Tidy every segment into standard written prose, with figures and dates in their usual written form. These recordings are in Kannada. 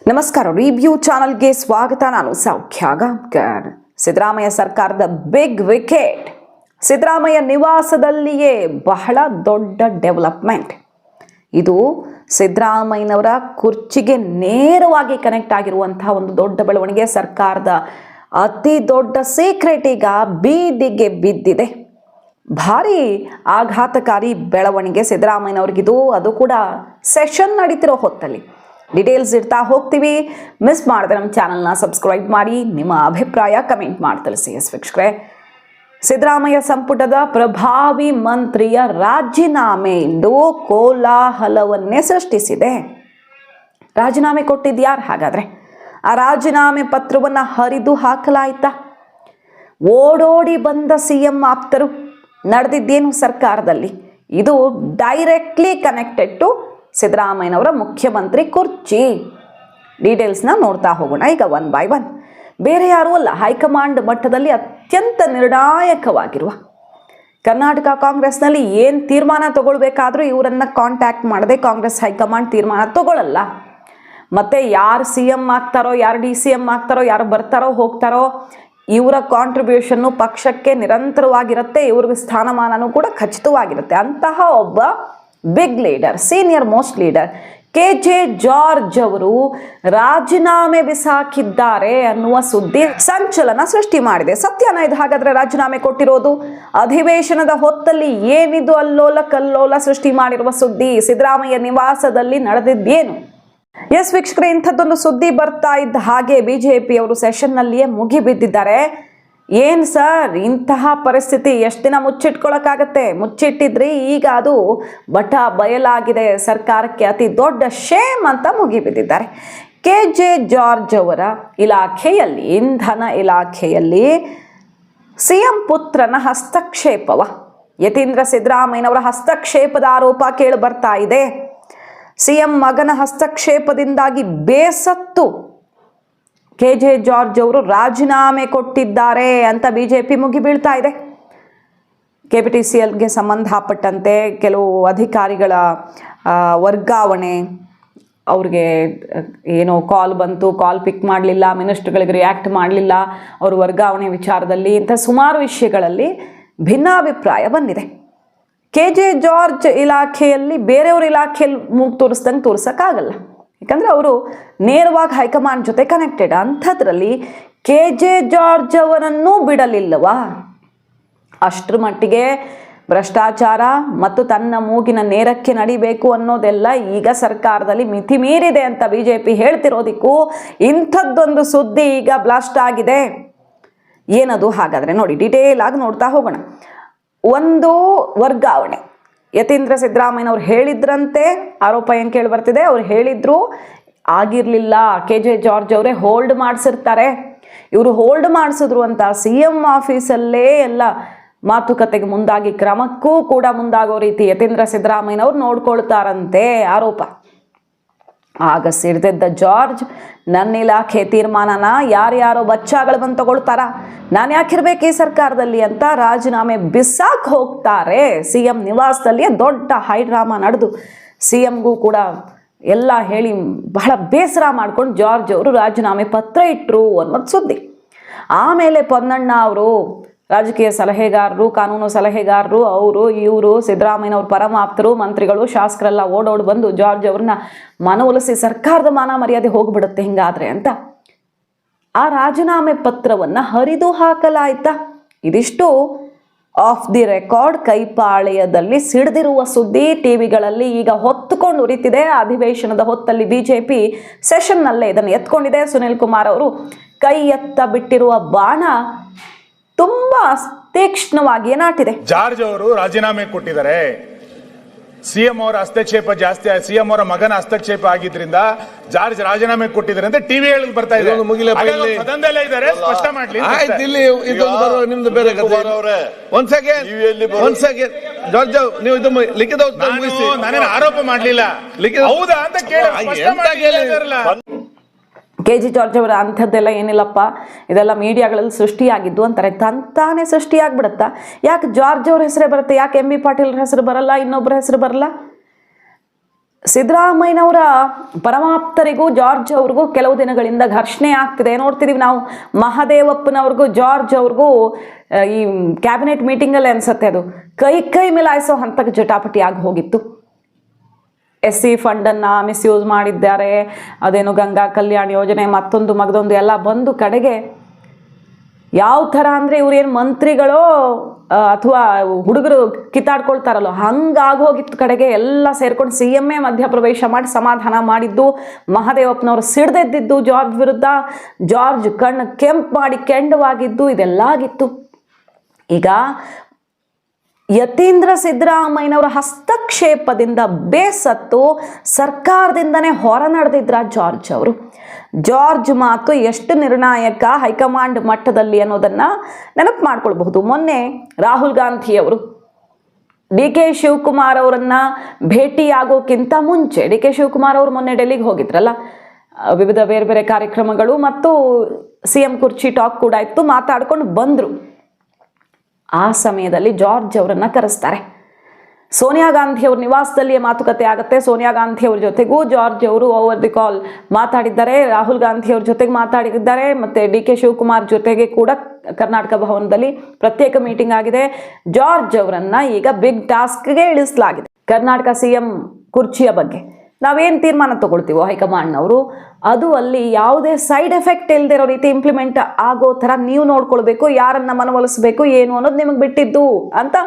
ನಮಸ್ಕಾರ. ರಿವ್ಯೂ ಚಾನಲ್ಗೆ ಸ್ವಾಗತ. ನಾನು ಸೌಖ್ಯ ಗಾಂವ್ಕರ್. ಸಿದ್ದರಾಮಯ್ಯ ಸರ್ಕಾರದ ಬಿಗ್ ವಿಕೆಟ್. ಸಿದ್ದರಾಮಯ್ಯ ನಿವಾಸದಲ್ಲಿಯೇ ಬಹಳ ದೊಡ್ಡ ಡೆವಲಪ್ಮೆಂಟ್. ಇದು ಸಿದ್ದರಾಮಯ್ಯನವರ ಕುರ್ಚಿಗೆ ನೇರವಾಗಿ ಕನೆಕ್ಟ್ ಆಗಿರುವಂತಹ ಒಂದು ದೊಡ್ಡ ಬೆಳವಣಿಗೆ. ಸರ್ಕಾರದ ಅತಿ ದೊಡ್ಡ ಸೀಕ್ರೆಟ್ ಈಗ ಬೀದಿಗೆ ಬಿದ್ದಿದೆ. ಭಾರಿ ಆಘಾತಕಾರಿ ಬೆಳವಣಿಗೆ ಸಿದ್ದರಾಮಯ್ಯನವ್ರಿಗಿದು, ಅದು ಕೂಡ ಸೆಷನ್ ನಡೀತಿರೋ ಹೊತ್ತಲ್ಲಿ. ಡೀಟೇಲ್ಸ್ ಇರ್ತಾ ಹೋಗ್ತೀವಿ. ಮಿಸ್ ಮಾಡಿದ್ರೆ ನಮ್ಮ ಚಾನಲ್ನ ಸಬ್ಸ್ಕ್ರೈಬ್ ಮಾಡಿ, ನಿಮ್ಮ ಅಭಿಪ್ರಾಯ ಕಮೆಂಟ್ ಮಾಡಿ ತಿಳಿಸಿ. ವೀಕ್ಷಕರೇ, ಸಿದ್ದರಾಮಯ್ಯ ಸಂಪುಟದ ಪ್ರಭಾವಿ ಮಂತ್ರಿಯ ರಾಜೀನಾಮೆ ಇಂದು ಕೋಲಾಹಲವನ್ನೇ ಸೃಷ್ಟಿಸಿದೆ. ರಾಜೀನಾಮೆ ಕೊಟ್ಟಿದ್ಯಾರು ಹಾಗಾದ್ರೆ? ಆ ರಾಜೀನಾಮೆ ಪತ್ರವನ್ನು ಹರಿದು ಹಾಕಲಾಯ್ತಾ? ಓಡೋಡಿ ಬಂದ ಸಿಎಂ ಆಪ್ತರು. ನಡೆದಿದ್ದೇನು ಸರ್ಕಾರದಲ್ಲಿ? ಇದು ಡೈರೆಕ್ಟ್ಲಿ ಕನೆಕ್ಟೆಡ್ ಟು ಸಿದ್ದರಾಮಯ್ಯನವರ ಮುಖ್ಯಮಂತ್ರಿ ಕುರ್ಚಿ. ಡೀಟೇಲ್ಸ್ನ ನೋಡ್ತಾ ಹೋಗೋಣ ಈಗ ಒನ್ ಬೈ ಒನ್. ಬೇರೆ ಯಾರೂ ಅಲ್ಲ, ಹೈಕಮಾಂಡ್ ಮಟ್ಟದಲ್ಲಿ ಅತ್ಯಂತ ನಿರ್ಣಾಯಕವಾಗಿರುವ ಕರ್ನಾಟಕ ಕಾಂಗ್ರೆಸ್ನಲ್ಲಿ ಏನು ತೀರ್ಮಾನ ತಗೊಳ್ಬೇಕಾದ್ರೂ ಇವರನ್ನು ಕಾಂಟ್ಯಾಕ್ಟ್ ಮಾಡದೆ ಕಾಂಗ್ರೆಸ್ ಹೈಕಮಾಂಡ್ ತೀರ್ಮಾನ ತಗೊಳ್ಳಲ್ಲ. ಮತ್ತು ಯಾರು ಸಿ ಎಂ ಆಗ್ತಾರೋ, ಯಾರು ಡಿ ಸಿ ಎಂ ಆಗ್ತಾರೋ, ಯಾರು ಬರ್ತಾರೋ ಹೋಗ್ತಾರೋ, ಇವರ ಕಾಂಟ್ರಿಬ್ಯೂಷನ್ನು ಪಕ್ಷಕ್ಕೆ ನಿರಂತರವಾಗಿರುತ್ತೆ. ಇವ್ರಿಗೆ ಸ್ಥಾನಮಾನನೂ ಕೂಡ ಖಚಿತವಾಗಿರುತ್ತೆ. ಅಂತಹ ಒಬ್ಬ big leader, senior most leader KJ George ಅವರು ರಾಜೀನಾಮೆ ಬಿಸಾಕಿದ್ದಾರೆ ಅನ್ನುವ ಸುದ್ದಿ ಸಂಚಲನ ಸೃಷ್ಟಿ ಮಾಡಿದೆ. ಸತ್ಯನ ಇದು ಹಾಗಾದ್ರೆ? ರಾಜೀನಾಮೆ ಕೊಟ್ಟಿರೋದು ಅಧಿವೇಶನದ ಹೊತ್ತಲ್ಲಿ ಏನಿದು ಅಲ್ಲೋಲ ಕಲ್ಲೋಲ ಸೃಷ್ಟಿ ಮಾಡಿರುವ ಸುದ್ದಿ? ಸಿದ್ದರಾಮಯ್ಯ ನಿವಾಸದಲ್ಲಿ ನಡೆದಿದ್ದೇನು? ಎಸ್ ವೀಕ್ಷಕರೇ, ಇಂಥದ್ದೊಂದು ಸುದ್ದಿ ಬರ್ತಾ ಇದ್ದ ಹಾಗೆ ಬಿಜೆಪಿಯವರು ಸೆಷನ್ನಲ್ಲಿಯೇ ಮುಗಿಬಿದ್ದಿದ್ದಾರೆ. ಏನು ಸರ್, ಇಂತಹ ಪರಿಸ್ಥಿತಿ ಎಷ್ಟು ದಿನ ಮುಚ್ಚಿಟ್ಕೊಳ್ಳೋಕ್ಕಾಗತ್ತೆ? ಮುಚ್ಚಿಟ್ಟಿದ್ರಿ, ಈಗ ಅದು ಬಟ ಬಯಲಾಗಿದೆ. ಸರ್ಕಾರಕ್ಕೆ ಅತಿ ದೊಡ್ಡ ಶೇಮ್ ಅಂತ ಮುಗಿಬಿದ್ದಿದ್ದಾರೆ. KJ ಜಾರ್ಜ್ ಅವರ ಇಲಾಖೆಯಲ್ಲಿ, ಇಂಧನ ಇಲಾಖೆಯಲ್ಲಿ ಸಿಎಂ ಪುತ್ರನ ಹಸ್ತಕ್ಷೇಪವ, ಯತೀಂದ್ರ ಸಿದ್ದರಾಮಯ್ಯನವರ ಹಸ್ತಕ್ಷೇಪದ ಆರೋಪ ಕೇಳಿ ಬರ್ತಾ ಇದೆ. ಸಿಎಂ ಮಗನ ಹಸ್ತಕ್ಷೇಪದಿಂದಾಗಿ ಬೇಸತ್ತು KJ ಜಾರ್ಜ್ ಅವರು ರಾಜೀನಾಮೆ ಕೊಟ್ಟಿದ್ದಾರೆ ಅಂತ ಬಿಜೆಪಿ ಮುಗಿಬೀಳ್ತಾ ಇದೆ. KPTCLಗೆ ಸಂಬಂಧಪಟ್ಟಂತೆ ಕೆಲವು ಅಧಿಕಾರಿಗಳ ವರ್ಗಾವಣೆ, ಅವ್ರಿಗೆ ಏನೋ ಕಾಲ್ ಬಂತು, ಕಾಲ್ ಪಿಕ್ ಮಾಡಲಿಲ್ಲ, ಮಿನಿಸ್ಟರ್ಗಳಿಗೆ ರಿಯಾಕ್ಟ್ ಮಾಡಲಿಲ್ಲ, ಅವ್ರ ವರ್ಗಾವಣೆ ವಿಚಾರದಲ್ಲಿ, ಇಂಥ ಸುಮಾರು ವಿಷಯಗಳಲ್ಲಿ ಭಿನ್ನಾಭಿಪ್ರಾಯ ಬಂದಿದೆ. KJ ಜಾರ್ಜ್ ಇಲಾಖೆಯಲ್ಲಿ ಬೇರೆಯವ್ರ ಇಲಾಖೆಯಲ್ಲಿ ಮೂಗು ತೋರಿಸ್ದಂಗೆ ತೋರ್ಸೋಕ್ಕಾಗಲ್ಲ, ಯಾಕಂದರೆ ಅವರು ನೇರವಾಗಿ ಹೈಕಮಾಂಡ್ ಜೊತೆ ಕನೆಕ್ಟೆಡ್. ಅಂಥದ್ರಲ್ಲಿ KJ ಜಾರ್ಜ್ ಅವರನ್ನೂ ಬಿಡಲಿಲ್ಲವಾ? ಅಷ್ಟರ ಮಟ್ಟಿಗೆ ಭ್ರಷ್ಟಾಚಾರ ಮತ್ತು ತನ್ನ ಮೂಗಿನ ನೇರಕ್ಕೆ ನಡಿಬೇಕು ಅನ್ನೋದೆಲ್ಲ ಈಗ ಸರ್ಕಾರದಲ್ಲಿ ಮಿತಿ ಮೀರಿದೆ ಅಂತ ಬಿಜೆಪಿ ಹೇಳ್ತಿರೋದಕ್ಕೂ ಇಂಥದ್ದೊಂದು ಸುದ್ದಿ ಈಗ ಬ್ಲಾಸ್ಟ್ ಆಗಿದೆ. ಏನದು ಹಾಗಾದರೆ? ನೋಡಿ, ಡೀಟೇಲ್ ಆಗಿ ನೋಡ್ತಾ ಹೋಗೋಣ. ಒಂದು ವರ್ಗಾವಣೆ, ಯತೀಂದ್ರ ಸಿದ್ದರಾಮಯ್ಯನವ್ರು ಹೇಳಿದ್ರಂತೆ, ಆರೋಪ ಏನು ಕೇಳಿ ಬರ್ತಿದೆ, ಅವ್ರು ಹೇಳಿದ್ರು, ಆಗಿರಲಿಲ್ಲ. KJ ಜಾರ್ಜ್ ಅವರೇ ಹೋಲ್ಡ್ ಮಾಡಿಸಿರ್ತಾರೆ. ಇವರು ಹೋಲ್ಡ್ ಮಾಡಿಸಿದ್ರು ಅಂತ CM ಆಫೀಸಲ್ಲೇ ಎಲ್ಲ ಮಾತುಕತೆಗೆ ಮುಂದಾಗಿ ಕ್ರಮಕ್ಕೂ ಕೂಡ ಮುಂದಾಗೋ ರೀತಿ ಯತೀಂದ್ರ ಸಿದ್ದರಾಮಯ್ಯನವ್ರು ನೋಡ್ಕೊಳ್ತಾರಂತೆ ಆರೋಪ. ಆಗ ಸಿಡ್ದೆದ್ದ ಜಾರ್ಜ್, ನನ್ನ ಇಲಾಖೆ ತೀರ್ಮಾನನ ಯಾರ್ಯಾರೋ ಬಚ್ಚಾಗಳು ಬಂದು ತಗೊಳ್ತಾರ, ನಾನು ಯಾಕಿರ್ಬೇಕು ಈ ಸರ್ಕಾರದಲ್ಲಿ ಅಂತ ರಾಜೀನಾಮೆ ಬಿಸಾಕ್ ಹೋಗ್ತಾರೆ. CM ನಿವಾಸದಲ್ಲಿಯೇ ದೊಡ್ಡ ಹೈಡ್ರಾಮಾ ನಡೆದು CMಗೂ ಕೂಡ ಎಲ್ಲ ಹೇಳಿ ಬಹಳ ಬೇಸರ ಮಾಡ್ಕೊಂಡು ಜಾರ್ಜ್ ಅವರು ರಾಜೀನಾಮೆ ಪತ್ರ ಇಟ್ಟರು ಅನ್ನೋದು ಸುದ್ದಿ. ಆಮೇಲೆ ಪೊನ್ನಣ್ಣ ಅವರು, ರಾಜಕೀಯ ಸಲಹೆಗಾರರು, ಕಾನೂನು ಸಲಹೆಗಾರರು, ಅವರು ಇವರು ಸಿದ್ದರಾಮಯ್ಯನವ್ರ ಪರಮಾಪ್ತರು, ಮಂತ್ರಿಗಳು, ಶಾಸಕರೆಲ್ಲ ಓಡೋಡಿ ಬಂದು ಜಾರ್ಜ್ ಅವ್ರನ್ನ ಮನವೊಲಿಸಿ ಸರ್ಕಾರದ ಮಾನ ಮರ್ಯಾದೆ ಹೋಗ್ಬಿಡುತ್ತೆ ಹಿಂಗಾದ್ರೆ ಅಂತ ಆ ರಾಜೀನಾಮೆ ಪತ್ರವನ್ನು ಹರಿದು ಹಾಕಲಾಯ್ತಾ? ಇದಿಷ್ಟು ಆಫ್ ದಿ ರೆಕಾರ್ಡ್, ಕೈಪಾಳ್ಯದಲ್ಲಿ ಸಿಡಿದಿರುವ ಸುದ್ದಿ. ಟಿವಿಗಳಲ್ಲಿ ಈಗ ಹೊತ್ತುಕೊಂಡು ಉರಿತಿದೆ. ಅಧಿವೇಶನದ ಹೊತ್ತಲ್ಲಿ ಬಿಜೆಪಿ ಸೆಷನ್ನಲ್ಲೇ ಇದನ್ನು ಎತ್ಕೊಂಡಿದೆ. ಸುನಿಲ್ ಕುಮಾರ್ ಅವರು ಕೈ ಎತ್ತ ಬಿಟ್ಟಿರುವ ಬಾಣ ತುಂಬಾ ತೀಕ್ಷ್ಣವಾಗಿ ನಾಟಿದೆ. ಜಾರ್ಜ್ ಅವರು ರಾಜೀನಾಮೆ ಕೊಟ್ಟಿದ್ದಾರೆ. CM ಅವರ ಹಸ್ತಕ್ಷೇಪ ಜಾಸ್ತಿ, CM ಅವರ ಮಗನ ಹಸ್ತಕ್ಷೇಪ ಆಗಿದ್ರಿಂದ ಜಾರ್ಜ್ ರಾಜೀನಾಮೆ ಕೊಟ್ಟಿದ್ದಾರೆ ಅಂತ ಟಿವಿ ಹೇಳಿ ಬರ್ತಾ ಇದೆ. ಸದನದಲ್ಲೇ ಇದ್ದಾರೆ, ಸ್ಪಷ್ಟ ಮಾಡ್ಲಿ. ನಿಮ್ದು ಬೇರೆ ಒಂದ್ ಸೆಕೆಂಡ್ ಜಾರ್ಜ್, ನೀವು ಇದು ಲಿಖಿತ ನಾನೇನು ಆರೋಪ ಮಾಡ್ಲಿಲ್ಲ, ಹೌದಾ ಅಂತ ಕೇಳಿ. KJ ಜಾರ್ಜ್ ಅವರ ಅಂಥದ್ದೆಲ್ಲ ಏನಿಲ್ಲಪ್ಪ, ಇದೆಲ್ಲ ಮೀಡಿಯಾಗಳಲ್ಲಿ ಸೃಷ್ಟಿಯಾಗಿದ್ದು ಅಂತಾರೆ. ತಂತಾನೆ ಸೃಷ್ಟಿಯಾಗ್ಬಿಡುತ್ತಾ? ಯಾಕೆ ಜಾರ್ಜ್ ಅವ್ರ ಹೆಸರೇ ಬರುತ್ತೆ? ಯಾಕೆ MB ಪಾಟೀಲ್ ಹೆಸರು ಬರಲ್ಲ? ಇನ್ನೊಬ್ಬರ ಹೆಸರು ಬರಲ್ಲ? ಸಿದ್ದರಾಮಯ್ಯನವರ ಪರಮಾಪ್ತರಿಗೂ ಜಾರ್ಜ್ ಅವ್ರಿಗೂ ಕೆಲವು ದಿನಗಳಿಂದ ಘರ್ಷಣೆ ಆಗ್ತಿದೆ. ನೋಡ್ತಿದ್ದೀವಿ ನಾವು, ಮಹದೇವಪ್ಪನವ್ರಿಗೂ ಜಾರ್ಜ್ ಅವ್ರಿಗೂ ಈ ಕ್ಯಾಬಿನೆಟ್ ಮೀಟಿಂಗಲ್ಲಿ ಅನ್ಸುತ್ತೆ ಅದು ಕೈ ಮಿಲಾಯಿಸೋ ಹಂತಕ್ಕೆ ಜಟಾಪಟಿ ಆಗಿ ಹೋಗಿತ್ತು. SC ಫಂಡನ್ನು ಮಿಸ್ಯೂಸ್ ಮಾಡಿದ್ದಾರೆ, ಅದೇನು ಗಂಗಾ ಕಲ್ಯಾಣ ಯೋಜನೆ ಮತ್ತೊಂದು ಮಗದೊಂದು ಎಲ್ಲ ಬಂದು ಕಡೆಗೆ ಯಾವ ಥರ ಅಂದರೆ ಇವ್ರೇನು ಮಂತ್ರಿಗಳೋ ಅಥವಾ ಹುಡುಗರು ಕಿತ್ತಾಡ್ಕೊಳ್ತಾರಲ್ಲೋ ಹಂಗಾಗೋಗಿತ್ತು. ಕಡೆಗೆ ಎಲ್ಲ ಸೇರ್ಕೊಂಡು CM ಮಧ್ಯಪ್ರವೇಶ ಮಾಡಿ ಸಮಾಧಾನ ಮಾಡಿದ್ದು, ಮಹದೇವಪ್ಪನವರು ಸಿಡ್ದೆದ್ದಿದ್ದು ಜಾರ್ಜ್ ವಿರುದ್ಧ, ಜಾರ್ಜ್ ಕಣ್ಣು ಕೆಂಪು ಮಾಡಿ ಕೆಂಡವಾಗಿದ್ದು, ಇದೆಲ್ಲ ಆಗಿತ್ತು. ಈಗ ಯತೀಂದ್ರ ಸಿದ್ದರಾಮಯ್ಯನವರ ಹಸ್ತಕ್ಷೇಪದಿಂದ ಬೇಸತ್ತು ಸರ್ಕಾರದಿಂದನೇ ಹೊರ ನಡೆದಿದ್ರ ಜಾರ್ಜ್ ಅವರು. ಜಾರ್ಜ್ ಮಾತು ಎಷ್ಟು ನಿರ್ಣಾಯಕ ಹೈಕಮಾಂಡ್ ಮಟ್ಟದಲ್ಲಿ ಅನ್ನೋದನ್ನು ನೆನಪು ಮಾಡ್ಕೊಳ್ಬಹುದು. ಮೊನ್ನೆ ರಾಹುಲ್ ಗಾಂಧಿಯವರು DK ಶಿವಕುಮಾರ್ ಅವರನ್ನು ಭೇಟಿಯಾಗೋಕ್ಕಿಂತ ಮುಂಚೆ, DK ಶಿವಕುಮಾರ್ ಅವರು ಮೊನ್ನೆ ಡೆಲ್ಲಿಗೆ ಹೋಗಿದ್ರಲ್ಲ, ವಿವಿಧ ಬೇರೆ ಬೇರೆ ಕಾರ್ಯಕ್ರಮಗಳು ಮತ್ತು CM ಕುರ್ಚಿ ಟಾಕ್ ಕೂಡ ಇತ್ತು, ಮಾತಾಡ್ಕೊಂಡು ಬಂದರು. ಆ ಸಮಯದಲ್ಲಿ ಜಾರ್ಜ್ ಅವರನ್ನು ಕರೆಸ್ತಾರೆ. ಸೋನಿಯಾ ಗಾಂಧಿ ಅವ್ರ ನಿವಾಸದಲ್ಲಿಯೇ ಮಾತುಕತೆ ಆಗುತ್ತೆ. ಸೋನಿಯಾ ಗಾಂಧಿ ಅವ್ರ ಜೊತೆಗೂ ಜಾರ್ಜ್ ಅವರು ಓವರ್ ದಿ ಕಾಲ್ ಮಾತಾಡಿದ್ದಾರೆ, ರಾಹುಲ್ ಗಾಂಧಿ ಅವ್ರ ಜೊತೆಗೆ ಮಾತಾಡಿದ್ದಾರೆ, ಮತ್ತು DK ಶಿವಕುಮಾರ್ ಜೊತೆಗೆ ಕೂಡ ಕರ್ನಾಟಕ ಭವನದಲ್ಲಿ ಪ್ರತ್ಯೇಕ ಮೀಟಿಂಗ್ ಆಗಿದೆ. ಜಾರ್ಜ್ ಅವರನ್ನು ಈಗ ಬಿಗ್ ಟಾಸ್ಕ್ಗೆ ಇಳಿಸಲಾಗಿದೆ. ಕರ್ನಾಟಕ CM ಕುರ್ಚಿಯ ಬಗ್ಗೆ ನಾವೇನು ತೀರ್ಮಾನ ತಗೊಳ್ತೀವೋ ಹೈಕಮಾಂಡ್ನವರು, ಅದು ಅಲ್ಲಿ ಯಾವುದೇ ಸೈಡ್ ಎಫೆಕ್ಟ್ ಇಲ್ಲದೆ ಇರೋ ರೀತಿ ಇಂಪ್ಲಿಮೆಂಟ್ ಆಗೋ ಥರ ನೀವು ನೋಡ್ಕೊಳ್ಬೇಕು, ಯಾರನ್ನು ಮನವೊಲಿಸಬೇಕು ಏನು ಅನ್ನೋದು ನಿಮಗೆ ಬಿಟ್ಟಿದ್ದು ಅಂತ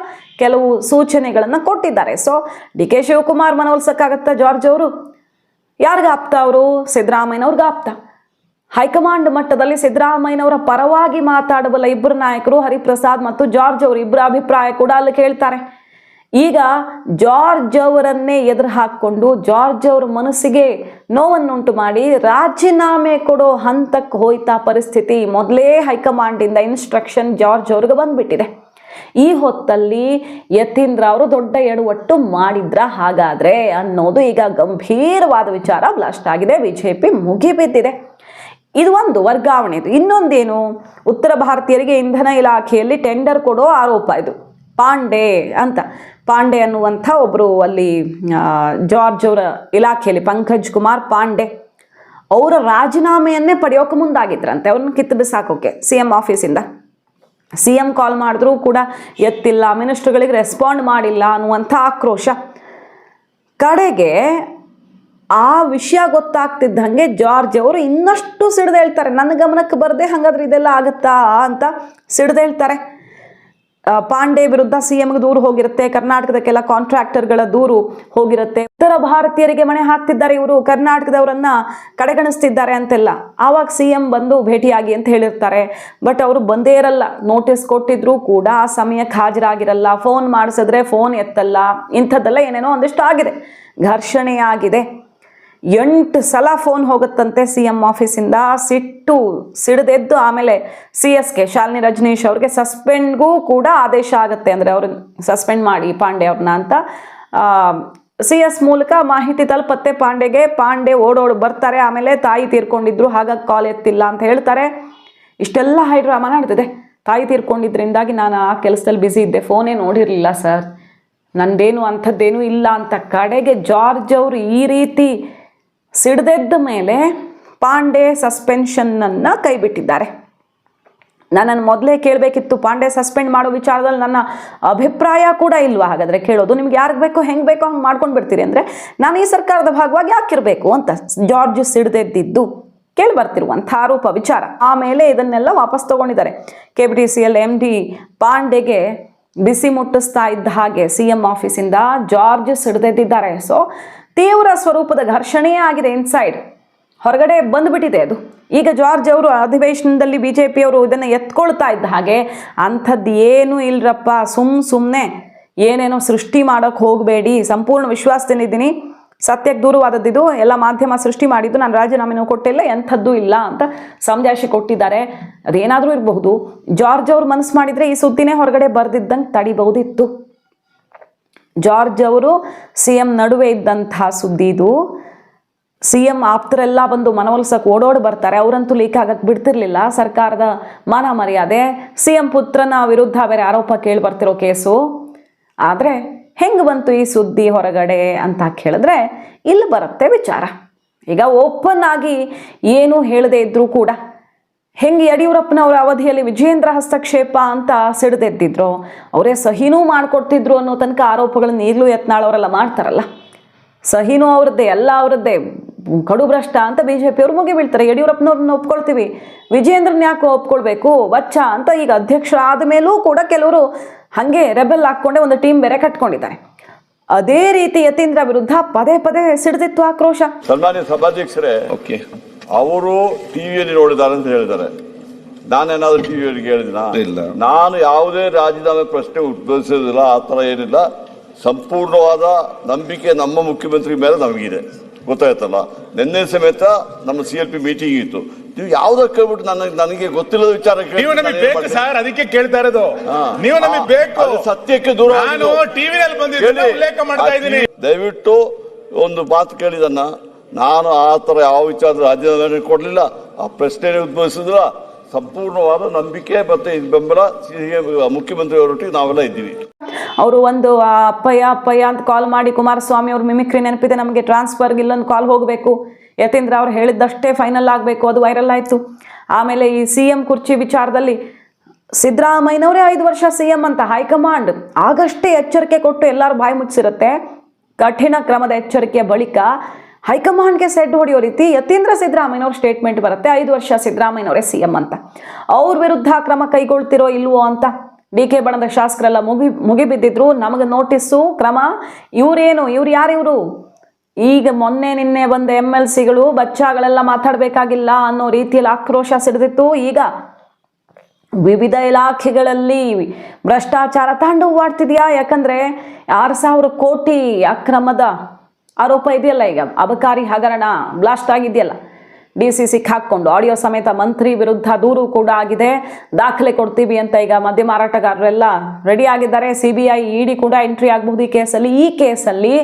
ಕೆಲವು ಸೂಚನೆಗಳನ್ನು ಕೊಟ್ಟಿದ್ದಾರೆ. ಸೊ DK ಶಿವಕುಮಾರ್ ಮನವೊಲಿಸೋಕ್ಕಾಗತ್ತಾ ಜಾರ್ಜ್ ಅವರು? ಯಾರಿಗಾಪ್ತ ಅವರು? ಸಿದ್ದರಾಮಯ್ಯನವ್ರಿಗೆ ಆಪ್ತ. ಹೈಕಮಾಂಡ್ ಮಟ್ಟದಲ್ಲಿ ಸಿದ್ದರಾಮಯ್ಯನವರ ಪರವಾಗಿ ಮಾತಾಡಬಲ್ಲ ಇಬ್ಬರು ನಾಯಕರು ಹರಿಪ್ರಸಾದ್ ಮತ್ತು ಜಾರ್ಜ್ ಅವರು, ಇಬ್ಬರ ಅಭಿಪ್ರಾಯ ಕೂಡ ಅಲ್ಲಿ ಕೇಳ್ತಾರೆ. ಈಗ ಜಾರ್ಜ್ ಅವರನ್ನೇ ಎದುರು ಹಾಕ್ಕೊಂಡು ಜಾರ್ಜ್ ಅವರ ಮನಸ್ಸಿಗೆ ನೋವನ್ನುಂಟು ಮಾಡಿ ರಾಜೀನಾಮೆ ಕೊಡೋ ಹಂತಕ್ಕೆ ಹೋಯ್ತಾ ಪರಿಸ್ಥಿತಿ. ಮೊದಲೇ ಹೈಕಮಾಂಡಿಂದ ಇನ್ಸ್ಟ್ರಕ್ಷನ್ ಜಾರ್ಜ್ ಅವ್ರಿಗೆ ಬಂದ್ಬಿಟ್ಟಿದೆ. ಈ ಹೊತ್ತಲ್ಲಿ ಯತೀಂದ್ರ ಅವರು ದೊಡ್ಡ ಎಡವಟ್ಟು ಮಾಡಿದ್ರ ಹಾಗಾದ್ರೆ ಅನ್ನೋದು ಈಗ ಗಂಭೀರವಾದ ವಿಚಾರ ಬ್ಲಾಸ್ಟ್ ಆಗಿದೆ. BJP ಮುಗಿಬಿದ್ದಿದೆ. ಇದು ಒಂದು ವರ್ಗಾವಣೆ. ಇದು ಇನ್ನೊಂದೇನು, ಉತ್ತರ ಭಾರತೀಯರಿಗೆ ಇಂಧನ ಇಲಾಖೆಯಲ್ಲಿ ಟೆಂಡರ್ ಕೊಡೋ ಆರೋಪ. ಇದು ಪಾಂಡೆ ಅಂತ, ಪಾಂಡೆ ಅನ್ನುವಂಥ ಒಬ್ಬರು ಅಲ್ಲಿ ಜಾರ್ಜ್ ಅವರ ಇಲಾಖೆಯಲ್ಲಿ ಪಂಕಜ್ ಕುಮಾರ್ ಪಾಂಡೆ ಅವರ ರಾಜೀನಾಮೆಯನ್ನೇ ಪಡೆಯೋಕೆ ಮುಂದಾಗಿದ್ರಂತೆ, ಅವ್ರನ್ನ ಕಿತ್ತು ಬಿಸಾಕೋಕೆ CM ಆಫೀಸಿಂದ. CM ಕಾಲ್ ಮಾಡಿದ್ರೂ ಕೂಡ ಎತ್ತಿಲ್ಲ, ಮಿನಿಸ್ಟ್ರುಗಳಿಗೆ ರೆಸ್ಪಾಂಡ್ ಮಾಡಿಲ್ಲ ಅನ್ನುವಂಥ ಆಕ್ರೋಶ. ಕಡೆಗೆ ಆ ವಿಷಯ ಗೊತ್ತಾಗ್ತಿದ್ದಂಗೆ ಜಾರ್ಜ್ ಅವರು ಇನ್ನಷ್ಟು ಸಿಡ್ದೇಳ್ತಾರೆ. ನನ್ನ ಗಮನಕ್ಕೆ ಬರದೆ ಹಾಗಾದ್ರೆ ಇದೆಲ್ಲ ಆಗುತ್ತಾ ಅಂತ ಸಿಡ್ದೇಳ್ತಾರೆ. ಪಾಂಡೆ ವಿರುದ್ಧ CMಗೆ ದೂರು ಹೋಗಿರುತ್ತೆ, ಕರ್ನಾಟಕದ ಕೆಲ ಕಾಂಟ್ರಾಕ್ಟರ್ಗಳ ದೂರು ಹೋಗಿರುತ್ತೆ. ಉತ್ತರ ಭಾರತೀಯರಿಗೆ ಮಣೆ ಹಾಕ್ತಿದ್ದಾರೆ ಇವರು, ಕರ್ನಾಟಕದವರನ್ನ ಕಡೆಗಣಿಸ್ತಿದ್ದಾರೆ ಅಂತೆಲ್ಲ. ಆವಾಗ CM ಬಂದು ಭೇಟಿಯಾಗಿ ಅಂತ ಹೇಳಿರ್ತಾರೆ. ಬಟ್ ಅವರು ಬಂದೇ ಇರಲ್ಲ. ನೋಟಿಸ್ ಕೊಟ್ಟಿದ್ರು ಕೂಡ ಆ ಸಮಯಕ್ಕೆ ಹಾಜರಾಗಿರಲ್ಲ, ಫೋನ್ ಮಾಡಿಸಿದ್ರೆ ಫೋನ್ ಎತ್ತಲ್ಲ, ಇಂಥದ್ದೆಲ್ಲ ಏನೇನೋ ಒಂದಿಷ್ಟು ಆಗಿದೆ, ಘರ್ಷಣೆ ಆಗಿದೆ. 8 ಸಲ ಫೋನ್ ಹೋಗುತ್ತಂತೆ CM ಆಫೀಸಿಂದ. ಸಿಡಿದೆದ್ದು ಆಮೇಲೆ CSK ಶಾಲಿನಿ ರಜನೀಶ್ ಅವ್ರಿಗೆ ಸಸ್ಪೆಂಡ್ಗೂ ಕೂಡ ಆದೇಶ ಆಗುತ್ತೆ. ಅಂದರೆ ಅವ್ರನ್ನ ಸಸ್ಪೆಂಡ್ ಮಾಡಿ ಪಾಂಡೆ ಅವ್ರನ್ನ ಅಂತ CS ಮೂಲಕ ಮಾಹಿತಿ ತಲುಪತ್ತೆ ಪಾಂಡೆಗೆ. ಪಾಂಡೆ ಓಡೋಡು ಬರ್ತಾರೆ. ಆಮೇಲೆ ತಾಯಿ ತೀರ್ಕೊಂಡಿದ್ರು ಹಾಗಾಗಿ ಕಾಲ್ ಎತ್ತಿಲ್ಲ ಅಂತ ಹೇಳ್ತಾರೆ. ಇಷ್ಟೆಲ್ಲ ಹೈಡ್ರಾಮಾ ನಡೆದಿದೆ. ತಾಯಿ ತೀರ್ಕೊಂಡಿದ್ರಿಂದಾಗಿ ನಾನು ಆ ಕೆಲಸದಲ್ಲಿ ಬ್ಯುಸಿ ಇದ್ದೆ, ಫೋನೇ ನೋಡಿರಲಿಲ್ಲ ಸರ್, ನಂದೇನು ಅಂಥದ್ದೇನೂ ಇಲ್ಲ ಅಂತ. ಕಡೆಗೆ ಜಾರ್ಜ್ ಅವರು ಈ ರೀತಿ ಸಿಡ್ದೆದ್ದ ಮೇಲೆ ಪಾಂಡೆ ಸಸ್ಪೆನ್ಷನ್ನನ್ನು ಕೈಬಿಟ್ಟಿದ್ದಾರೆ. ನನ್ನನ್ನು ಮೊದಲೇ ಕೇಳಬೇಕಿತ್ತು, ಪಾಂಡೆ ಸಸ್ಪೆಂಡ್ ಮಾಡೋ ವಿಚಾರದಲ್ಲಿ ನನ್ನ ಅಭಿಪ್ರಾಯ ಕೂಡ ಇಲ್ವಾ ಹಾಗಾದರೆ ಕೇಳೋದು? ನಿಮ್ಗೆ ಯಾರಿಗೆ ಬೇಕೋ ಹೆಂಗೆ ಬೇಕೋ ಹಂಗೆ ಮಾಡ್ಕೊಂಡು ಬಿಡ್ತೀರಿ ಅಂದರೆ ನಾನು ಈ ಸರ್ಕಾರದ ಭಾಗವಾಗಿ ಯಾಕಿರಬೇಕು ಅಂತ ಜಾರ್ಜ್ ಸಿಡ್ದೆದ್ದಿದ್ದು ಕೇಳಿಬರ್ತಿರುವಂಥ ಆರೋಪ ವಿಚಾರ. ಆಮೇಲೆ ಇದನ್ನೆಲ್ಲ ವಾಪಸ್ ತಗೊಂಡಿದ್ದಾರೆ. KBTCL MD ಪಾಂಡೆಗೆ ಬಿಸಿ ಮುಟ್ಟಿಸ್ತಾ ಇದ್ದ ಹಾಗೆ CM ಆಫೀಸಿಂದ ಜಾರ್ಜ್ ಸಿಡ್ದೆದ್ದಿದ್ದಾರೆ. ಸೊ ತೀವ್ರ ಸ್ವರೂಪದ ಘರ್ಷಣೆಯೇ ಆಗಿದೆ. ಇನ್ಸೈಡ್ ಹೊರಗಡೆ ಬಂದುಬಿಟ್ಟಿದೆ ಅದು. ಈಗ ಜಾರ್ಜ್ ಅವರು ಅಧಿವೇಶನದಲ್ಲಿ BJP ಅವರು ಇದನ್ನು ಎತ್ಕೊಳ್ತಾ ಇದ್ದ ಹಾಗೆ ಅಂಥದ್ದು ಏನೂ ಇಲ್ರಪ್ಪ, ಸುಮ್ಮನೆ ಏನೇನೋ ಸೃಷ್ಟಿ ಮಾಡೋಕ್ಕೆ ಹೋಗಬೇಡಿ, ಸಂಪೂರ್ಣ ವಿಶ್ವಾಸದಲ್ಲಿದ್ದೀನಿ, ಸತ್ಯಕ್ಕೆ ದೂರವಾದದ್ದು, ಎಲ್ಲ ಮಾಧ್ಯಮ ಸೃಷ್ಟಿ ಮಾಡಿದ್ದು, ನಾನು ರಾಜೀನಾಮೆನೂ ಕೊಟ್ಟಿಲ್ಲ, ಎಂಥದ್ದು ಇಲ್ಲ ಅಂತ ಸಮಜಾಯಿಷಿ ಕೊಟ್ಟಿದ್ದಾರೆ. ಅದೇನಾದರೂ ಇರಬಹುದು. ಜಾರ್ಜ್ ಅವರು ಮನಸ್ಸು ಮಾಡಿದರೆ ಈ ಸುದ್ದಿನೇ ಹೊರಗಡೆ ಬರೆದಿದ್ದಂಗೆ ತಡಿಬಹುದಿತ್ತು. ಜಾರ್ಜ್ ಅವರು CM ನಡುವೆ ಇದ್ದಂಥ ಸುದ್ದಿ ಇದು. CM ಆಪ್ತರೆಲ್ಲ ಬಂದು ಮನವೊಲಿಸಕ್ಕೆ ಓಡೋಡಿ ಬರ್ತಾರೆ. ಅವರಂತೂ ಲೀಕ್ ಆಗಕ್ಕೆ ಬಿಡ್ತಿರ್ಲಿಲ್ಲ. ಸರ್ಕಾರದ ಮಾನ ಮರ್ಯಾದೆ, CM ಪುತ್ರನ ವಿರುದ್ಧ ಬೇರೆ ಆರೋಪ ಕೇಳಿ ಬರ್ತಿರೋ ಕೇಸು. ಆದರೆ ಹೆಂಗೆ ಬಂತು ಈ ಸುದ್ದಿ ಹೊರಗಡೆ ಅಂತ ಕೇಳಿದ್ರೆ ಇಲ್ಲಿ ಬರುತ್ತೆ ವಿಚಾರ. ಈಗ ಓಪನ್ ಆಗಿ ಏನು ಹೇಳದೇ ಇದ್ರೂ ಕೂಡ ಹೆಂಗೆ ಯಡಿಯೂರಪ್ಪನವರ ಅವಧಿಯಲ್ಲಿ ವಿಜೇಂದ್ರ ಹಸ್ತಕ್ಷೇಪ ಅಂತ ಸಿಡಿದೆದ್ದಿದ್ರು, ಅವರೇ ಸಹಿನೂ ಮಾಡಿಕೊಡ್ತಿದ್ರು ಅನ್ನೋ ತನಕ ಆರೋಪಗಳನ್ನ ಈಗಲೂ ಯತ್ನಾಳ್ ಅವರೆಲ್ಲ ಮಾಡ್ತಾರಲ್ಲ. ಸಹಿನೂ ಅವ್ರದ್ದೇ, ಎಲ್ಲ ಅವರದ್ದೇ, ಕಡು ಭ್ರಷ್ಟ ಅಂತ BJP ಅವರು ಮುಗಿ ಬೀಳ್ತಾರೆ. ಯಡಿಯೂರಪ್ಪನವ್ರನ್ನ ಒಪ್ಕೊಳ್ತೀವಿ, ವಿಜೇಂದ್ರನ ಯಾಕೆ ಒಪ್ಕೊಳ್ಬೇಕು ವಚ್ಚ ಅಂತ ಈಗ ಅಧ್ಯಕ್ಷರಾದ ಮೇಲೂ ಕೂಡ ಕೆಲವರು ಹಾಗೆ ರೆಬೆಲ್ ಹಾಕ್ಕೊಂಡೆ ಒಂದು ಟೀಮ್ ಬೇರೆ ಕಟ್ಕೊಂಡಿದ್ದಾರೆ. ಅದೇ ರೀತಿ ಯತೀಂದ್ರ ವಿರುದ್ಧ ಪದೇ ಪದೇ ಸಿಡಿದಿತ್ತು ಆಕ್ರೋಶ. ಸನ್ಮಾನ್ಯ ಸಭಾಧ್ಯಕ್ಷರೇ, ಓಕೆ, ಅವರು ಟಿವಿಯಲ್ಲಿ ನೋಡಿದ್ದಾರೆ ಅಂತ ಹೇಳಿದ್ದಾರೆ. ನಾನೇನಾದ್ರೂ ಟಿವಿಯಲ್ಲಿ ಹೇಳಿದಿನ? ಇಲ್ಲ. ನಾನು ಯಾವುದೇ ರಾಜೀನಾಮೆ ಪ್ರಶ್ನೆ ಉದ್ಭವಿಸೋದಿಲ್ಲ, ಆ ತರ ಏನಿಲ್ಲ. ಸಂಪೂರ್ಣವಾದ ನಂಬಿಕೆ ನಮ್ಮ ಮುಖ್ಯಮಂತ್ರಿ ಮೇಲೆ ನಮಗಿದೆ, ಗೊತ್ತಾಯ್ತಲ್ಲ. ನಿನ್ನೆ ಸಮೇತ ನಮ್ಮ CLP ಮೀಟಿಂಗ್ ಇತ್ತು. ನೀವು ಯಾವ್ದಕ್ಕೆ ಕೇಳ್ಬಿಟ್ಟು ನನಗೆ ಗೊತ್ತಿಲ್ಲದ ವಿಚಾರ ನೀವು ನಮಗೆ ಬೇಕು ಸರ್, ಅದಕ್ಕೆ ಕೇಳ್ತಾ ಇರೋದು. ನೀವು ನಮಗೆ ಬೇಕು, ಅದು ಸತ್ಯಕ್ಕೆ ದೂರ. ನಾನು ಟಿವಿಯಲ್ಲಿ ಬಂದಿದ್ದೆ ಉಲ್ಲೇಖ ಮಾಡ್ತಾ ಇದ್ದೀನಿ. ದಯವಿಟ್ಟು ಒಂದು ಮಾತು ಕೇಳಿದನ್ನ, ನಾನು ಆ ತರ ಯಾವ ವಿಚಾರದ ರಾಜೀನಾಮೆ ಕೊಡ್ಲಿಲ್ಲ, ಆ ಪ್ರಶ್ನೆ ಉದ್ಭವಿಸಿದ್ರ. ಸಂಪೂರ್ಣವಾದ ನಂಬಿಕೆ ಮತ್ತೆ ಬೆಂಬಲ ಮುಖ್ಯಮಂತ್ರಿ ಅವರೊಟ್ಟಿಗೆ ನಾವೆಲ್ಲ ಇದ್ದೀವಿ. ಅವರು ಒಂದು ಅಪ್ಪಯ್ಯ ಅಂತ ಕಾಲ್ ಮಾಡಿ ಕುಮಾರಸ್ವಾಮಿ ಅವ್ರ ಮಿಮಿಕ್ರಿ ನೆನಪಿದೆ ನಮಗೆ, ಟ್ರಾನ್ಸ್ಫರ್ಗೆ ಇಲ್ಲೊಂದು ಕಾಲ್ ಹೋಗಬೇಕು, ಯತೀಂದ್ರ ಅವ್ರು ಹೇಳಿದ್ದಷ್ಟೇ ಫೈನಲ್ ಆಗಬೇಕು, ಅದು ವೈರಲ್ ಆಯಿತು. ಆಮೇಲೆ ಈ CM ಕುರ್ಚಿ ವಿಚಾರದಲ್ಲಿ ಸಿದ್ದರಾಮಯ್ಯನವರೇ 5 ವರ್ಷ CM ಅಂತ ಹೈಕಮಾಂಡ್ ಆಗಷ್ಟೇ ಎಚ್ಚರಿಕೆ ಕೊಟ್ಟು ಎಲ್ಲರೂ ಬಾಯಿ ಮುಚ್ಚಿರುತ್ತೆ. ಕಠಿಣ ಕ್ರಮದ ಎಚ್ಚರಿಕೆಯ ಬಳಿಕ ಹೈಕಮಾಂಡ್ಗೆ ಸೆಡ್ ಹೊಡೆಯೋ ರೀತಿ ಯತೀಂದ್ರ ಸಿದ್ದರಾಮಯ್ಯನವ್ರ ಸ್ಟೇಟ್ಮೆಂಟ್ ಬರುತ್ತೆ, 5 ವರ್ಷ ಸಿದ್ದರಾಮಯ್ಯನವರೇ CM ಅಂತ. ಅವ್ರ ವಿರುದ್ಧ ಕ್ರಮ ಕೈಗೊಳ್ತಿರೋ ಇಲ್ವೋ ಅಂತ DK ಬಣದ ಶಾಸಕರೆಲ್ಲ ಮುಗಿಬಿದ್ದಿದ್ರು. ನಮಗೆ ನೋಟಿಸ್ಸು, ಕ್ರಮ. ಇವ್ರು ಯಾರಿವರು? ಈಗ ಮೊನ್ನೆ ನಿನ್ನೆ ಬಂದ MLCಗಳು ಬಚ್ಚಾಗಳೆಲ್ಲ ಮಾತಾಡಬೇಕಾಗಿಲ್ಲ ಅನ್ನೋ ರೀತಿಯಲ್ಲಿ ಆಕ್ರೋಶ ಸಿಡಿದಿತ್ತು. ಈಗ ವಿವಿಧ ಇಲಾಖೆಗಳಲ್ಲಿ ಭ್ರಷ್ಟಾಚಾರ ತಾಂಡವವಾಡ್ತಿದ್ಯಾ? ಯಾಕಂದ್ರೆ 6,000 ಕೋಟಿ ಅಕ್ರಮದ ಆರೋಪ ಇದೆಯಲ್ಲ, ಈಗ ಅಬಕಾರಿ ಹಗರಣ ಬ್ಲಾಸ್ಟ್ ಆಗಿದೆಯಲ್ಲ, DCC ಹಾಕೊಂಡು ಆಡಿಯೋ ಸಮೇತ ಮಂತ್ರಿ ವಿರುದ್ಧ ದೂರು ಕೂಡ ಆಗಿದೆ. ದಾಖಲೆ ಕೊಡ್ತೀವಿ ಅಂತ ಈಗ ಮದ್ಯ ಮಾರಾಟಗಾರರೆಲ್ಲ ರೆಡಿ ಆಗಿದ್ದಾರೆ. CBI ED ಕೂಡ ಎಂಟ್ರಿ ಆಗಬಹುದು ಈ ಕೇಸಲ್ಲಿ. ಈ ಕೇಸಲ್ಲಿ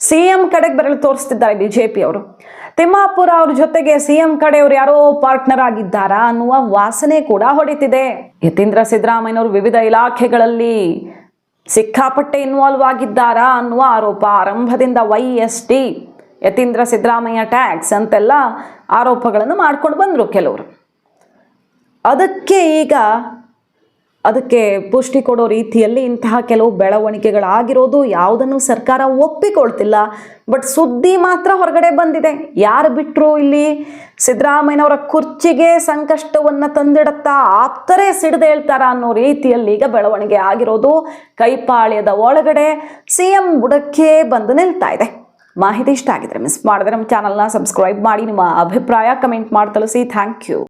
CM ಕಡೆಗೆ ಬೆರಳು ತೋರಿಸ್ತಿದ್ದಾರೆ BJP ಅವರು. ತಿಮ್ಮಾಪುರ ಅವ್ರ ಜೊತೆಗೆ CM ಕಡೆಯವರು ಯಾರೋ ಪಾರ್ಟ್ನರ್ ಆಗಿದ್ದಾರಾ ಅನ್ನುವ ವಾಸನೆ ಕೂಡ ಹೊಡಿತಿದೆ. ಯತೀಂದ್ರ ಸಿದ್ದರಾಮಯ್ಯನವರು ವಿವಿಧ ಇಲಾಖೆಗಳಲ್ಲಿ ಸಿಕ್ಕಾಪಟ್ಟೆ ಇನ್ವಾಲ್ವ್ ಆಗಿದ್ದಾರಾ ಅನ್ನುವ ಆರೋಪ ಆರಂಭದಿಂದ YST ಯತೀಂದ್ರ ಸಿದ್ದರಾಮಯ್ಯ ಟ್ಯಾಕ್ಸ್ ಅಂತೆಲ್ಲ ಆರೋಪಗಳನ್ನು ಮಾಡ್ಕೊಂಡು ಬಂದರು ಕೆಲವರು. ಅದಕ್ಕೆ ಪುಷ್ಟಿ ಕೊಡೋ ರೀತಿಯಲ್ಲಿ ಇಂತಹ ಕೆಲವು ಬೆಳವಣಿಗೆಗಳಾಗಿರೋದು ಯಾವುದನ್ನು ಸರ್ಕಾರ ಒಪ್ಪಿಕೊಳ್ತಿಲ್ಲ. ಬಟ್ ಸುದ್ದಿ ಮಾತ್ರ ಹೊರಗಡೆ ಬಂದಿದೆ. ಯಾರು ಬಿಟ್ಟರು ಇಲ್ಲಿ ಸಿದ್ದರಾಮಯ್ಯನವರ ಕುರ್ಚಿಗೆ ಸಂಕಷ್ಟವನ್ನು ತಂದಿಡುತ್ತಾ ಆಪ್ತರೇ ಸಿಡಿದು ಹೇಳ್ತಾರ ಅನ್ನೋ ರೀತಿಯಲ್ಲಿ ಈಗ ಬೆಳವಣಿಗೆ ಆಗಿರೋದು. ಕೈಪಾಳ್ಯದ ಒಳಗಡೆ CM ಬುಡಕ್ಕೆ ಬಂದು ನಿಲ್ತಾ ಇದೆ. ಮಾಹಿತಿ ಇಷ್ಟ ಆಗಿದ್ರೆ ಮಿಸ್ ಮಾಡಿದ್ರೆ ನಮ್ಮ ಚಾನಲ್ನ ಸಬ್ಸ್ಕ್ರೈಬ್ ಮಾಡಿ, ನಿಮ್ಮ ಅಭಿಪ್ರಾಯ ಕಮೆಂಟ್ ಮಾಡಿ ತಿಳಿಸಿ. Thank you.